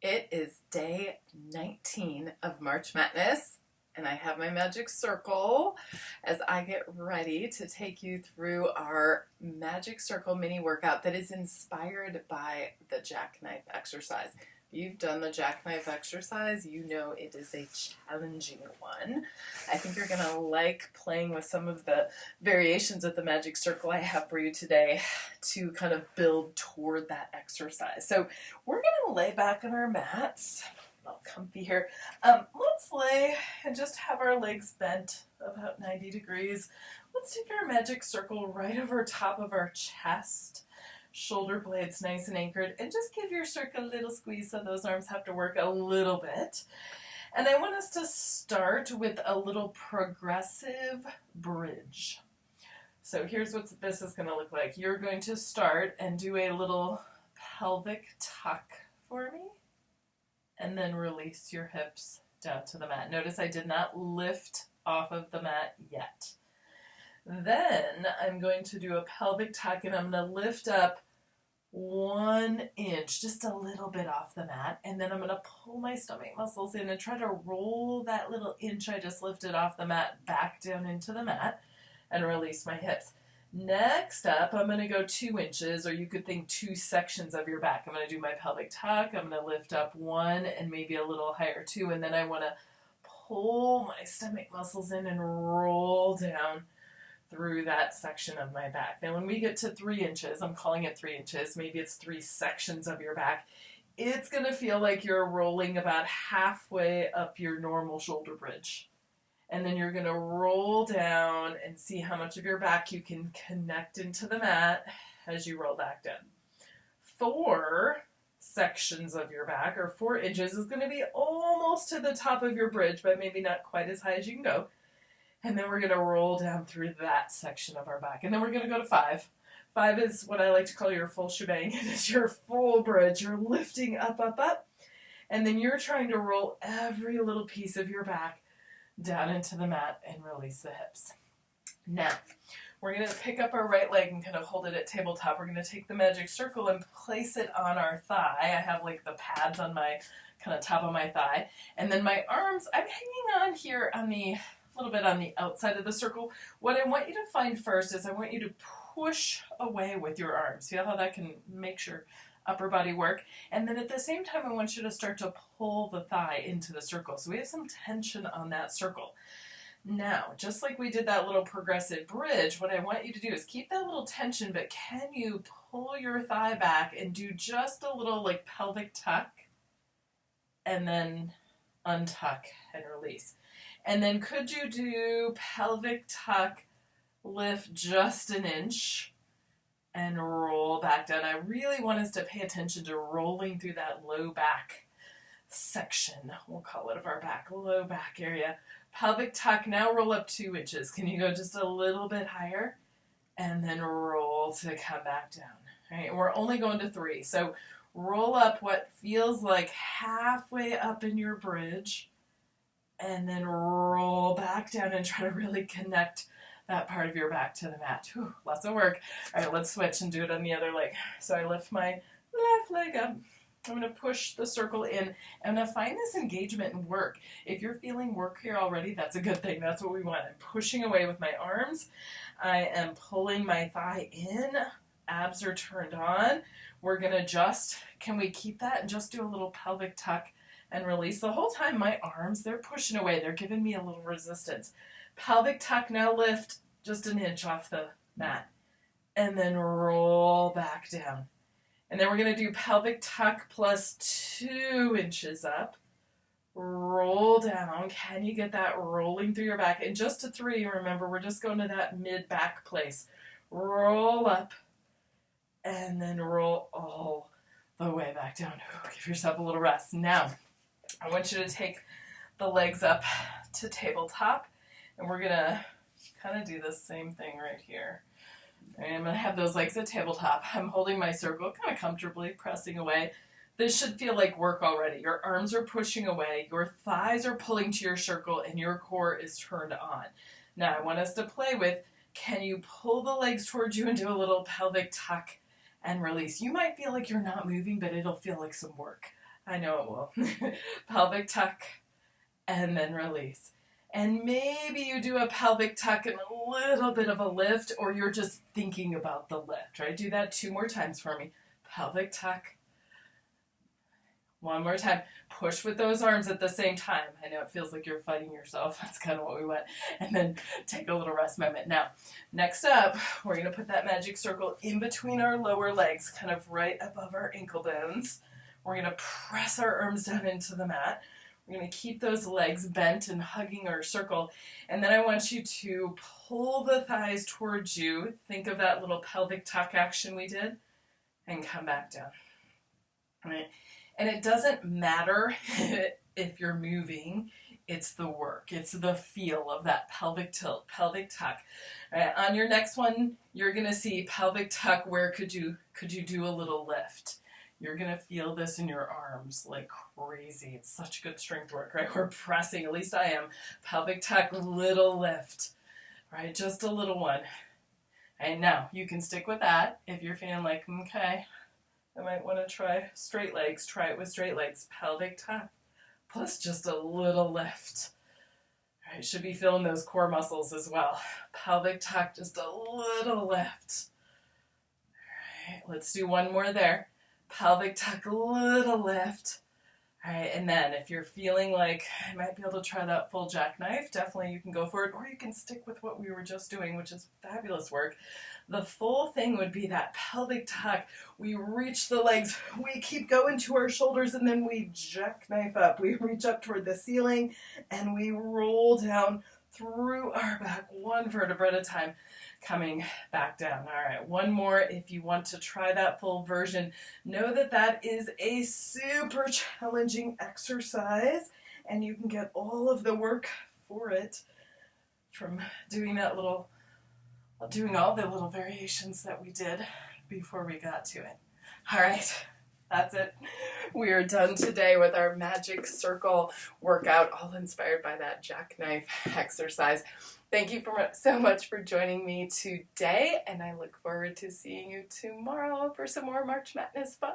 It is day 19 of March Madness, and I have my magic circle as I get ready to take you through our magic circle mini workout that is inspired by the jackknife exercise. If you've done the jackknife exercise, you know it is a challenging one. I think you're going to like playing with some of the variations of the magic circle I have for you today to kind of build toward that exercise. So we're going to lay back on our mats, all comfy here. Let's lay and just have our legs bent about 90 degrees. Let's take our magic circle right over top of our chest. Shoulder blades nice and anchored, and just give your circle a little squeeze so those arms have to work a little bit. And I want us to start with a little progressive bridge. So here's what this is going to look like. You're going to start and do a little pelvic tuck for me, and then release your hips down to the mat. Notice I did not lift off of the mat yet. Then I'm going to do a pelvic tuck, and I'm going to lift up 1 inch, just a little bit off the mat, and then I'm going to pull my stomach muscles in and try to roll that little inch I just lifted off the mat back down into the mat and release my hips. Next up, I'm going to go 2 inches, or you could think 2 sections of your back. I'm going to do my pelvic tuck. I'm going to lift up 1 and maybe a little higher 2, and then I want to pull my stomach muscles in and roll down through that section of my back. Now when we get to 3 inches, I'm calling it 3 inches, maybe it's 3 sections of your back, it's going to feel like you're rolling about halfway up your normal shoulder bridge. And then you're going to roll down and see how much of your back you can connect into the mat as you roll back down. 4 sections of your back, or 4 inches, is going to be almost to the top of your bridge, but maybe not quite as high as you can go. And then we're going to roll down through that section of our back. And then we're going to go to 5. 5 is what I like to call your full shebang. It is your full bridge. You're lifting up, up, up. And then you're trying to roll every little piece of your back down into the mat and release the hips. Now, we're going to pick up our right leg and kind of hold it at tabletop. We're going to take the magic circle and place it on our thigh. I have like the pads on my kind of top of my thigh. And then my arms, I'm hanging on here on the little bit on the outside of the circle. What I want you to find first is I want you to push away with your arms. Feel how that can make your upper body work. And then at the same time, I want you to start to pull the thigh into the circle. So we have some tension on that circle. Now, just like we did that little progressive bridge, what I want you to do is keep that little tension, but can you pull your thigh back and do just a little like pelvic tuck and then untuck and release? And then could you do pelvic tuck, lift just 1 inch, and roll back down? I really want us to pay attention to rolling through that low back section, we'll call it, of our back, low back area. Pelvic tuck, now roll up 2 inches. Can you go just a little bit higher? And then roll to come back down. All right, we're only going to 3. So roll up what feels like halfway up in your bridge, and then roll back down and try to really connect that part of your back to the mat. Whew, lots of work. All right, let's switch and do it on the other leg. So I lift my left leg up. I'm going to push the circle in. I'm going to find this engagement and work. If you're feeling work here already, that's a good thing. That's what we want. I'm pushing away with my arms. I am pulling my thigh in. Abs are turned on. We're going to just, can we keep that and just do a little pelvic tuck and release? The whole time my arms, they're pushing away. They're giving me a little resistance. Pelvic tuck, now lift just 1 inch off the mat. And then roll back down. And then we're going to do pelvic tuck plus 2 inches up. Roll down. Can you get that rolling through your back? And just to 3, remember, we're just going to that mid-back place. Roll up. And then roll all the way back down. Give yourself a little rest. Now, I want you to take the legs up to tabletop, and we're going to kind of do the same thing right here. And I'm going to have those legs at tabletop. I'm holding my circle kind of comfortably, pressing away. This should feel like work already. Your arms are pushing away, your thighs are pulling to your circle, and your core is turned on. Now, I want us to play with, can you pull the legs towards you and do a little pelvic tuck and release? You might feel like you're not moving, but it'll feel like some work. I know it will. Pelvic tuck and then release. And maybe you do a pelvic tuck and a little bit of a lift, or you're just thinking about the lift, right? Do that 2 more times for me. Pelvic tuck. 1 more time. Push with those arms at the same time. I know it feels like you're fighting yourself. That's kind of what we want. And then take a little rest moment. Now, next up, we're going to put that magic circle in between our lower legs, kind of right above our ankle bones. We're going to press our arms down into the mat. We're going to keep those legs bent and hugging our circle. And then I want you to pull the thighs towards you. Think of that little pelvic tuck action we did. And come back down. All right. And it doesn't matter if you're moving, it's the work. It's the feel of that pelvic tilt, pelvic tuck. All right, on your next one, you're going to see pelvic tuck. Where could you do a little lift? You're going to feel this in your arms like crazy. It's such good strength work, right? We're pressing, at least I am. Pelvic tuck, little lift, right? Just a little one. And now you can stick with that if you're feeling like, okay, I might want to try straight legs. Try it with straight legs. Pelvic tuck plus just a little lift. All right, should be feeling those core muscles as well. Pelvic tuck, just a little lift. All right, let's do 1 more there. Pelvic tuck, little lift. All right, and then if you're feeling like I might be able to try that full jackknife, definitely you can go for it, or you can stick with what we were just doing, which is fabulous work. The full thing would be that pelvic tuck. We reach the legs, we keep going to our shoulders, and then we jackknife up. We reach up toward the ceiling, and we roll down through our back, 1 vertebra at a time, coming back down. All right, 1 more. If you want to try that full version, know that that is a super challenging exercise, and you can get all of the work for it from doing all the little variations that we did before we got to it. All right, that's it. We are done today with our magic circle workout, all inspired by that jackknife exercise. Thank you so much for joining me today, and I look forward to seeing you tomorrow for some more March Madness fun.